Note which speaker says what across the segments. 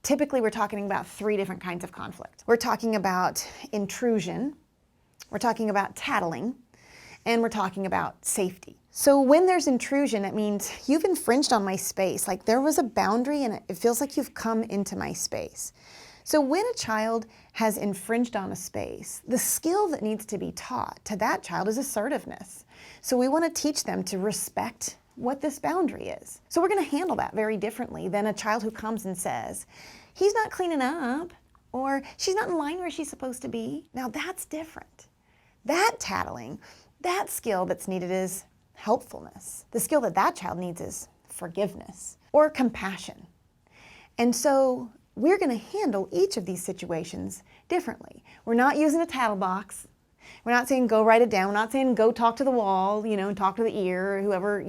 Speaker 1: typically we're talking about 3 different kinds of conflict. We're talking about intrusion, we're talking about tattling, and we're talking about safety. So when there's intrusion, it means you've infringed on my space. Like there was a boundary and it feels like you've come into my space. So when a child has infringed on a space, the skill that needs to be taught to that child is assertiveness. So we want to teach them to respect what this boundary is. So we're going to handle that very differently than a child who comes and says, he's not cleaning up, or she's not in line where she's supposed to be. Now that's different. That tattling, that skill that's needed is helpfulness. The skill that that child needs is forgiveness or compassion. And so we're going to handle each of these situations differently. We're not using a tattle box. We're not saying go write it down. We're not saying go talk to the wall, and talk to the ear or whoever,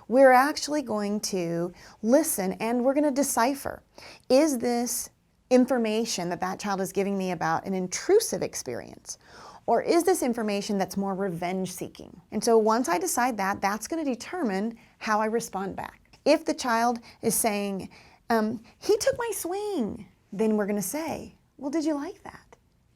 Speaker 1: We're actually going to listen and we're going to decipher. Is this information that that child is giving me about an intrusive experience? Or is this information that's more revenge seeking? And so once I decide that, that's going to determine how I respond back. If the child is saying, he took my swing, then we're going to say, well, did you like that?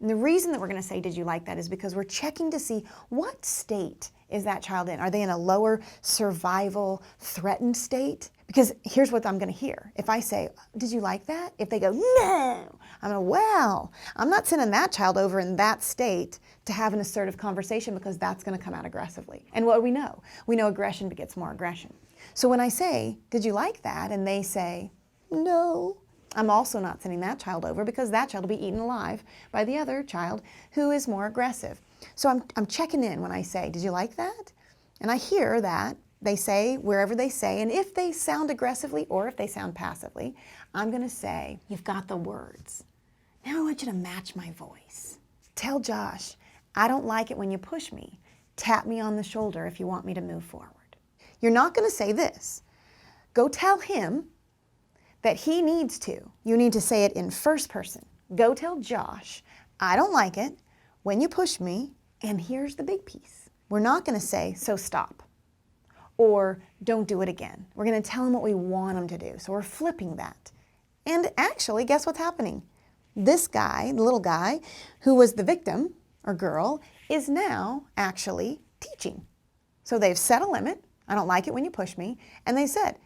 Speaker 1: And the reason that we're going to say, did you like that, is because we're checking to see what state is that child in. Are they in a lower survival threatened state? Because here's what I'm going to hear. If I say, did you like that? If they go, no, I'm going, well, I'm not sending that child over in that state to have an assertive conversation because that's going to come out aggressively. And what do we know? We know aggression begets more aggression. So when I say, did you like that? And they say, no, I'm also not sending that child over because that child will be eaten alive by the other child who is more aggressive. So I'm checking in when I say, did you like that? And I hear that they say wherever they say, and if they sound aggressively or if they sound passively, I'm going to say, you've got the words. Now I want you to match my voice. Tell Josh, I don't like it when you push me. Tap me on the shoulder if you want me to move forward. You're not going to say this. Go tell him that he needs to. You need to say it in first person. Go tell Josh, I don't like it when you push me, and here's the big piece. We're not going to say, so stop, or don't do it again. We're going to tell him what we want him to do. So we're flipping that. And actually, guess what's happening? This guy, the little guy, who was the victim, or girl, is now actually teaching. So they've set a limit. I don't like it when you push me. And they said,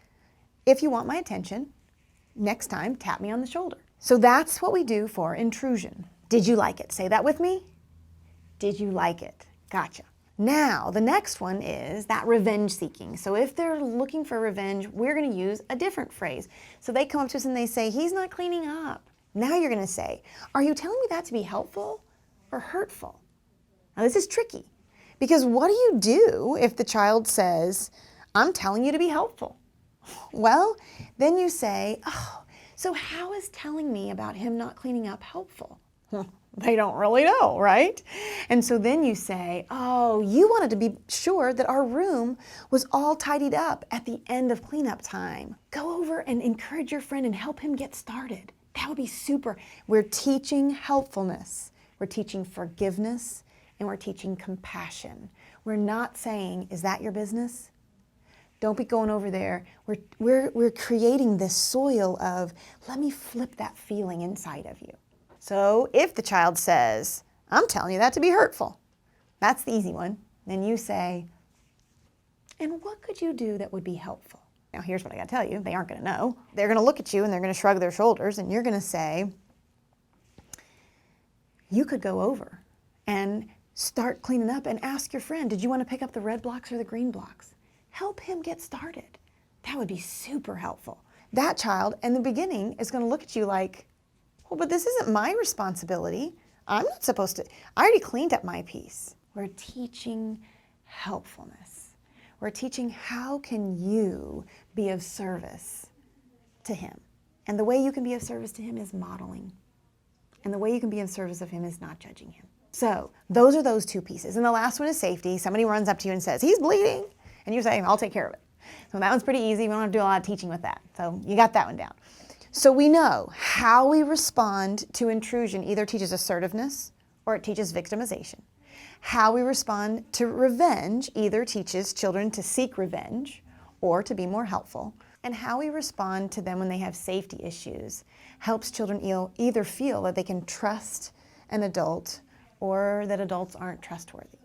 Speaker 1: if you want my attention, next time, tap me on the shoulder. So that's what we do for intrusion. Did you like it? Say that with me. Did you like it? Gotcha. Now, the next one is that revenge seeking. So if they're looking for revenge, we're going to use a different phrase. So they come up to us and they say, he's not cleaning up. Now you're going to say, are you telling me that to be helpful or hurtful? Now this is tricky, because what do you do if the child says, I'm telling you to be helpful? Well, then you say, oh, so how is telling me about him not cleaning up helpful? They don't really know, right? And so then you say, oh, you wanted to be sure that our room was all tidied up at the end of cleanup time. Go over and encourage your friend and help him get started. That would be super. We're teaching helpfulness. We're teaching forgiveness, and we're teaching compassion. We're not saying, is that your business? Don't be going over there. We're creating this soil of, let me flip that feeling inside of you. So if the child says, I'm telling you that to be hurtful, that's the easy one. Then you say, and what could you do that would be helpful? Now here's what I gotta tell you, they aren't gonna know. They're gonna look at you and they're gonna shrug their shoulders, and you're gonna say, you could go over and start cleaning up and ask your friend, did you want to pick up the red blocks or the green blocks? Help him get started. That would be super helpful. That child in the beginning is going to look at you like, well, but this isn't my responsibility. I'm not supposed to. I already cleaned up my piece. We're teaching helpfulness. We're teaching how can you be of service to him. And the way you can be of service to him is modeling. And the way you can be of service of him is not judging him. So those are those 2 pieces. And the last one is safety. Somebody runs up to you and says, he's bleeding. And you say, I'll take care of it. So that one's pretty easy. We don't have to do a lot of teaching with that. So you got that one down. So we know how we respond to intrusion either teaches assertiveness or it teaches victimization. How we respond to revenge either teaches children to seek revenge or to be more helpful. And how we respond to them when they have safety issues helps children either feel that they can trust an adult or that adults aren't trustworthy.